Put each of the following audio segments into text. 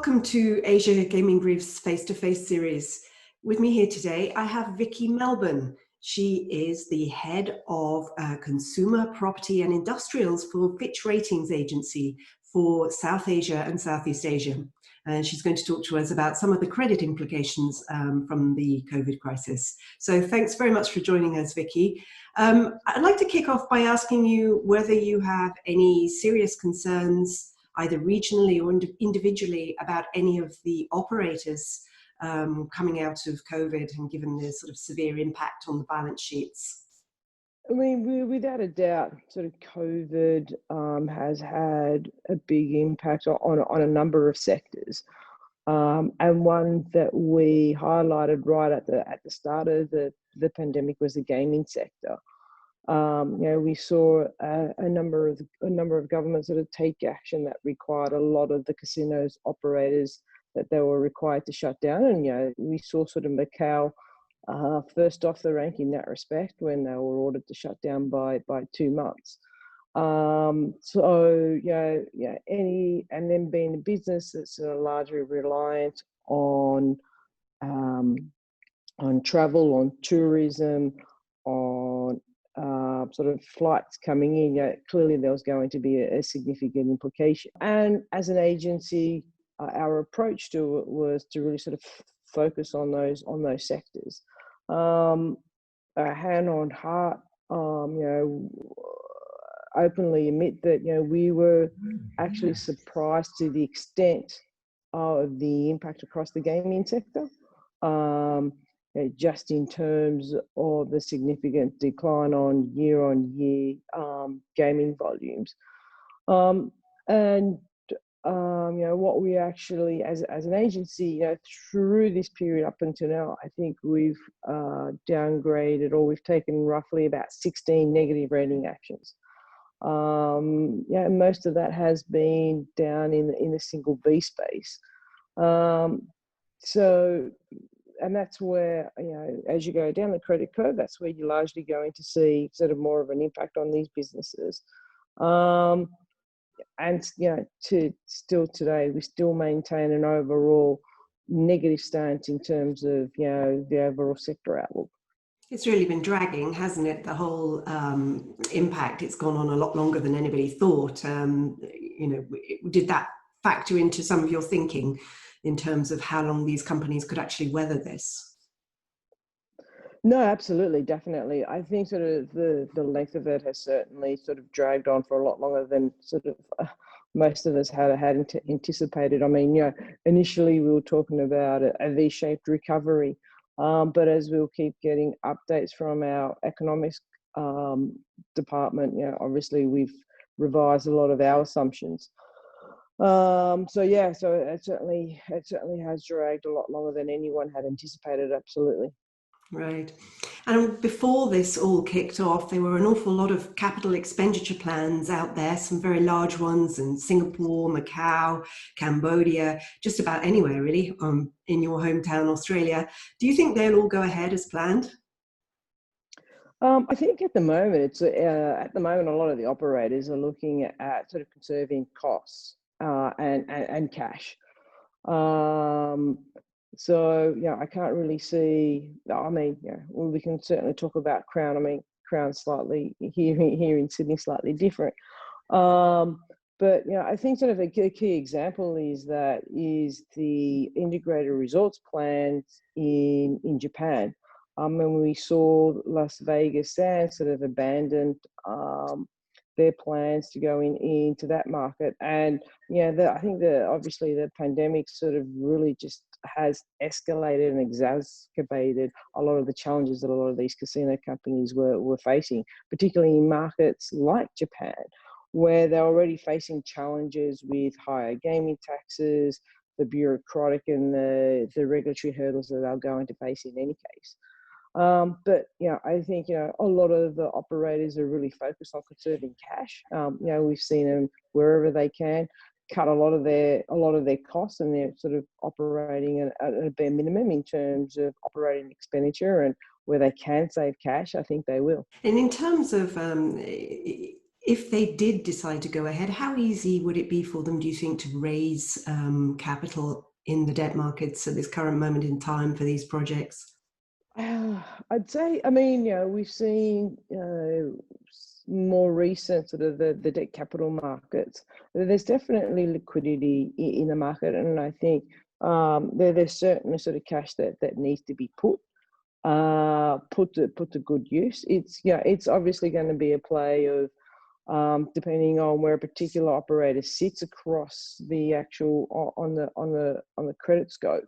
welcome to Asia Gaming Brief's face-to-face series. With me here today, I have Vicky Melbourne. She is the head of consumer, property and industrials for Fitch Ratings agency for South Asia and Southeast Asia. And she's going to talk to us about some of the credit implications from the COVID crisis. So thanks very much for joining us, Vicky. I'd like to kick off by asking you whether you have any serious concerns either regionally or individually about any of the operators coming out of COVID and given the sort of severe impact on the balance sheets. I mean, without a doubt, sort of COVID has had a big impact on a number of sectors, and one that we highlighted right at the start of the pandemic was the gaming sector. We saw a number of governments sort of take action that required a lot of the casinos operators that they were required to shut down, and we saw sort of Macau first off the rank in that respect when they were ordered to shut down by 2 months. And then being a business that's largely reliant on travel, on tourism, on sort of flights coming in, clearly there was going to be a significant implication. And as an agency, our approach to it was to really sort of focus on those sectors. Hand on heart, openly admit that we were actually surprised to the extent of the impact across the gaming sector. Just in terms of the significant decline on year gaming volumes. What we actually, as an agency, through this period up until now, I think we've downgraded, or we've taken roughly about 16 negative rating actions. Most of that has been down in the single B space. And that's where, as you go down the credit curve, that's where you're largely going to see sort of more of an impact on these businesses. To still today, we still maintain an overall negative stance in terms of, the overall sector outlook. It's really been dragging, hasn't it? The whole impact, it's gone on a lot longer than anybody thought. Did that factor into some of your thinking in terms of how long these companies could actually weather this? No, absolutely, definitely. I think sort of the length of it has certainly sort of dragged on for a lot longer than sort of most of us had anticipated. I mean, initially we were talking about a V-shaped recovery, but as we'll keep getting updates from our economics department, obviously we've revised a lot of our assumptions. So it certainly has dragged a lot longer than anyone had anticipated. Absolutely. Right. And before this all kicked off, there were an awful lot of capital expenditure plans out there, some very large ones in Singapore, Macau, Cambodia, just about anywhere really, in your hometown, Australia. Do you think they'll all go ahead as planned? I think at the moment, a lot of the operators are looking at sort of conserving costs and cash. I can't really see. I mean, we can certainly talk about Crown. I mean, Crown's slightly here in Sydney, slightly different. But I think sort of a key example is the integrated resorts plans in Japan. When we saw Las Vegas Sands sort of abandoned their plans to go into that market, and I think obviously the pandemic sort of really just has escalated and exacerbated a lot of the challenges that a lot of these casino companies were facing, particularly in markets like Japan, where they're already facing challenges with higher gaming taxes, the bureaucratic and the regulatory hurdles that they're going to face in any case. But I think a lot of the operators are really focused on conserving cash. We've seen them wherever they can cut a lot of their costs, and they're sort of operating at a bare minimum in terms of operating expenditure, and where they can save cash, I think they will. And in terms of If they did decide to go ahead, how easy would it be for them, do you think, to raise capital in the debt markets at this current moment in time for these projects? I'd say, I mean, we've seen more recent sort of the debt capital markets. There's definitely liquidity in the market, and I think there's certainly sort of cash that needs to be put to good use. It's obviously going to be a play of depending on where a particular operator sits across the actual on the credit scope.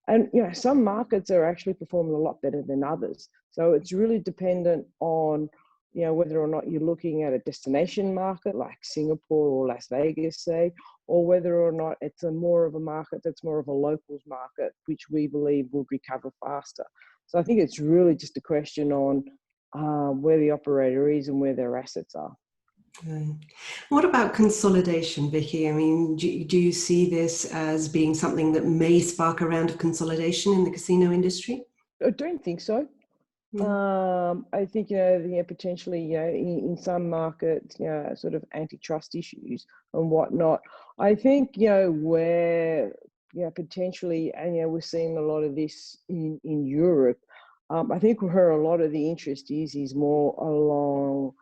And some markets are actually performing a lot better than others. So it's really dependent on whether or not you're looking at a destination market like Singapore or Las Vegas, say, or whether or not it's more of a market that's more of a locals market, which we believe will recover faster. So I think it's really just a question on where the operator is and where their assets are. What about consolidation, Vicky? I mean, do you see this as being something that may spark a round of consolidation in the casino industry? I don't think so. I think potentially in some markets sort of antitrust issues and whatnot. I think where potentially, and we're seeing a lot of this in Europe. I think where a lot of the interest is more along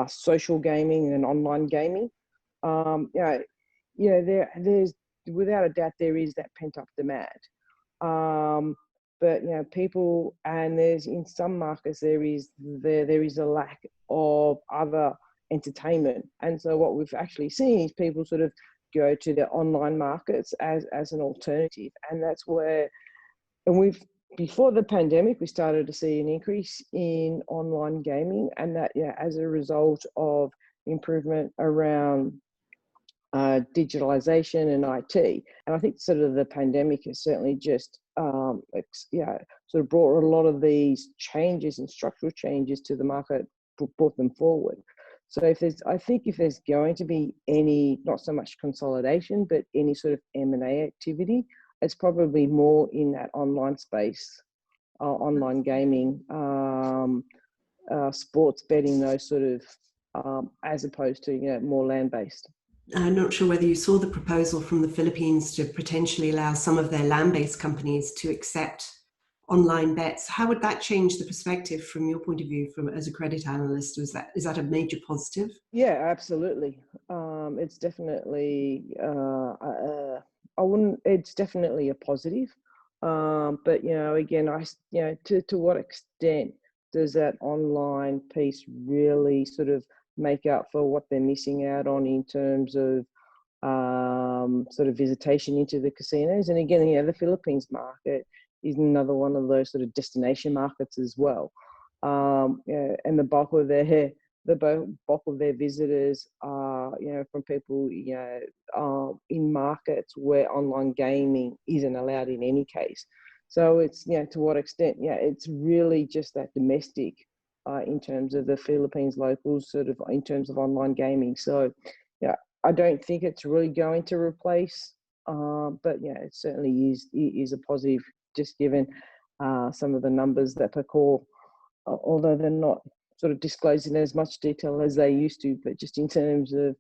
social gaming and online gaming. There's without a doubt there is that pent up demand. But people, and there's in some markets there is a lack of other entertainment, and so what we've actually seen is people sort of go to the online markets as an alternative, and that's where, and before the pandemic we started to see an increase in online gaming, and that as a result of improvement around digitalization and IT. And I think sort of the pandemic has certainly just sort of brought a lot of these changes and structural changes to the market, brought them forward. So if there's going to be any, not so much consolidation, but any sort of M&A activity, it's probably more in that online space, online gaming, sports betting, those sort of, as opposed to more land-based. I'm not sure whether you saw the proposal from the Philippines to potentially allow some of their land-based companies to accept online bets. How would that change the perspective from your point of view, as a credit analyst? Is that a major positive? Yeah, absolutely. It's definitely It's definitely a positive. But again, to what extent does that online piece really sort of make up for what they're missing out on in terms of sort of visitation into the casinos? And again, the Philippines market is another one of those sort of destination markets as well. And the bulk of their visitors are from people in markets where online gaming isn't allowed in any case. So it's to what extent it's really just that domestic in terms of the Philippines locals, sort of in terms of online gaming. So I don't think it's really going to replace, but it certainly is a positive, just given some of the numbers that per call, although they're not sort of disclosed in as much detail as they used to, but just in terms of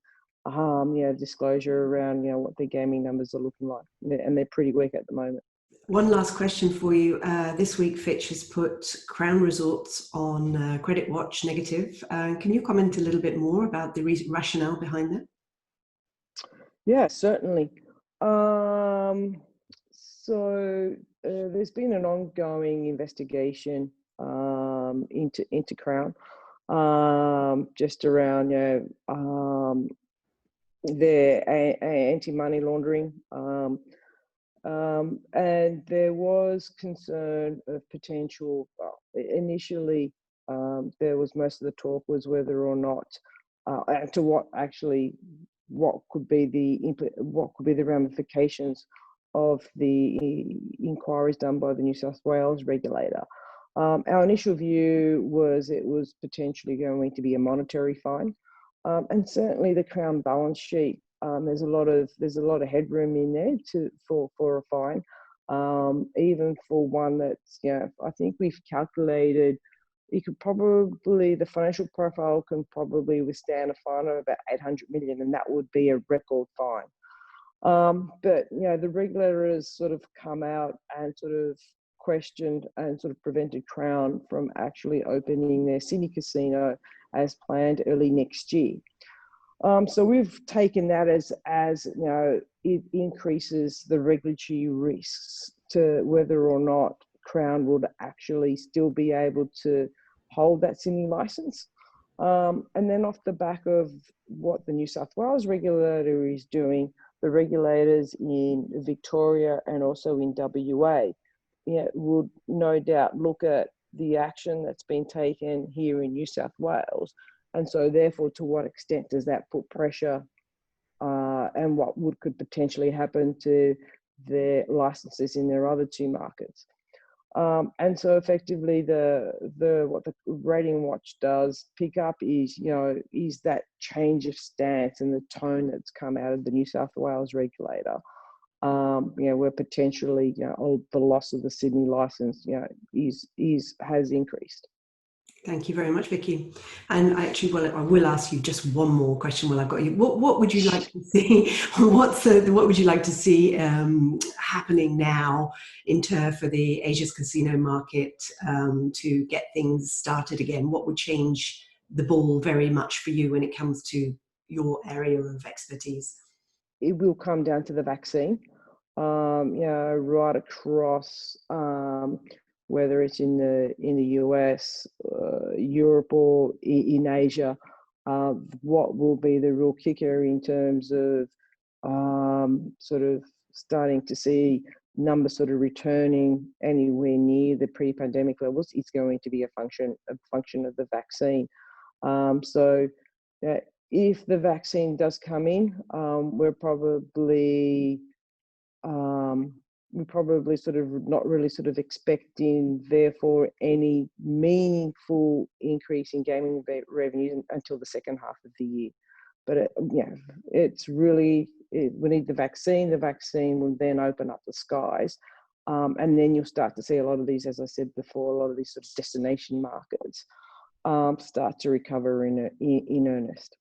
disclosure around what their gaming numbers are looking like, and they're pretty weak at the moment. One last question for you. This week, Fitch has put Crown Resorts on Credit Watch negative. Can you comment a little bit more about the rationale behind that? Yeah, certainly. So there's been an ongoing investigation into Crown, just around their anti-money laundering. And there was concern of potential. Initially, there was most of the talk was whether or not, to what could be the ramifications of the inquiries done by the New South Wales regulator. Our initial view was it was potentially going to be a monetary fine, and certainly the Crown balance sheet. There's a lot of headroom in there for a fine, even for one that's I think we've calculated it could probably, the financial profile can probably withstand a fine of about 800 million, and that would be a record fine. But the regulator has sort of come out and sort of questioned and sort of prevented Crown from actually opening their Sydney casino as planned early next year. So we've taken that as it increases the regulatory risks to whether or not Crown would actually still be able to hold that Sydney license. And then off the back of what the New South Wales regulator is doing, the regulators in Victoria and also in WA would no doubt look at the action that's been taken here in New South Wales. And so therefore, to what extent does that put pressure and what could potentially happen to their licenses in their other two markets? And so effectively what the rating watch does pick up is that change of stance and the tone that's come out of the New South Wales regulator, where potentially the loss of the Sydney license has increased. Thank you very much, Vicky. And actually, I will ask you just one more question while I've got you. What would you like to see? What would you like to see happening now for the Asia's casino market to get things started again? What would change the ball very much for you when it comes to your area of expertise? It will come down to the vaccine. Right across, whether it's in the US, Europe, or in Asia, what will be the real kicker in terms of sort of starting to see numbers sort of returning anywhere near the pre-pandemic levels? It's going to be a function of the vaccine. So if the vaccine does come in, we're probably sort of not really sort of expecting, therefore, any meaningful increase in gaming revenues until the second half of the year. But it's really, we need the vaccine. The vaccine will then open up the skies. And then you'll start to see a lot of these, as I said before, a lot of these sort of destination markets start to recover in earnest.